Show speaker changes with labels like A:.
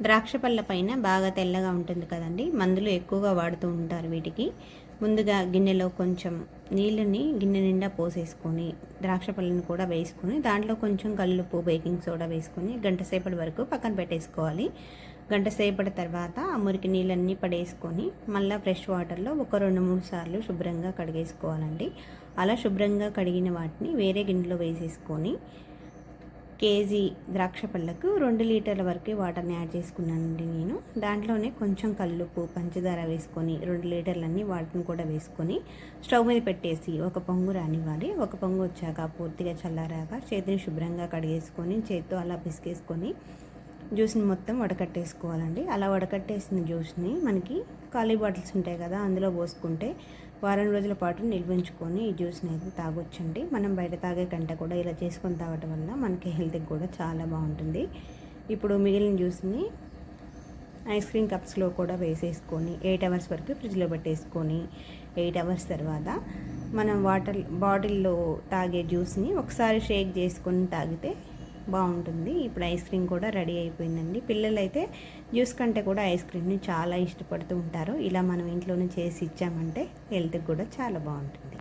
A: ద్రాక్ష పళ్ళ పైన బాగా తెల్లగా ఉంటుంది కదండి, మందులు ఎక్కువగా వాడుతూ ఉంటారు వీటికి. ముందుగా గిన్నెలో కొంచెం నీళ్ళని గిన్నె నిండా పోసేసుకొని ద్రాక్ష పళ్ళని కూడా వేసుకొని దాంట్లో కొంచెం కల్లుప్పు బేకింగ్ సోడా వేసుకొని గంట సేపటి వరకు పక్కన పెట్టేసుకోవాలి. గంట సేపటి తర్వాత ఆ మురికి నీళ్ళన్నీ పడేసుకొని మళ్ళీ ఫ్రెష్ వాటర్లో ఒక 2-3 సార్లు శుభ్రంగా కడిగేసుకోవాలండి. అలా శుభ్రంగా కడిగిన వాటిని వేరే గిన్నెలో వేసేసుకొని కేజీ ద్రాక్ష పళ్ళకు 2 లీటర్ల వరకు వాటర్ని యాడ్ చేసుకున్నానండి నేను. దాంట్లోనే కొంచెం కల్లుప్పు పంచదార వేసుకొని 2 లీటర్లన్నీ వాటిని కూడా వేసుకొని స్టవ్ మీద పెట్టేసి ఒక పొంగు రానివ్వాలి. ఒక పొంగు వచ్చాక పూర్తిగా చల్లారాక చేతిని శుభ్రంగా కడిగేసుకొని చేత్తో అలా పిసికేసుకొని జ్యూస్ని మొత్తం వడకట్టేసుకోవాలండి. అలా వడకట్టేసిన జ్యూస్ని మనకి ఖాళీ బాటిల్స్ ఉంటాయి కదా, అందులో పోసుకుంటే వారం రోజుల పాటు నిల్వ ఉంచుకొని ఈ జ్యూస్ని అయితే తాగొచ్చండి. మనం బయట తాగే కంటే కూడా ఇలా చేసుకొని తాగటం వల్ల మనకి హెల్త్కి కూడా చాలా బాగుంటుంది. ఇప్పుడు మిగిలిన జ్యూస్ని ఐస్ క్రీమ్ కప్స్లో కూడా వేసేసుకొని 8 అవర్స్ వరకు ఫ్రిడ్జ్లో పెట్టేసుకొని 8 అవర్స్ తర్వాత మనం బాటిల్లో తాగే జ్యూస్ని ఒకసారి షేక్ చేసుకొని తాగితే బాగుంటుంది. ఇప్పుడు ఐస్ క్రీమ్ కూడా రెడీ అయిపోయిందండి. పిల్లలైతే జ్యూస్ కంటే కూడా ఐస్ క్రీమ్ని చాలా ఇష్టపడుతూ ఉంటారు. ఇలా మనం ఇంట్లోనే చేసి ఇచ్చామంటే హెల్త్కి కూడా చాలా బాగుంటుంది.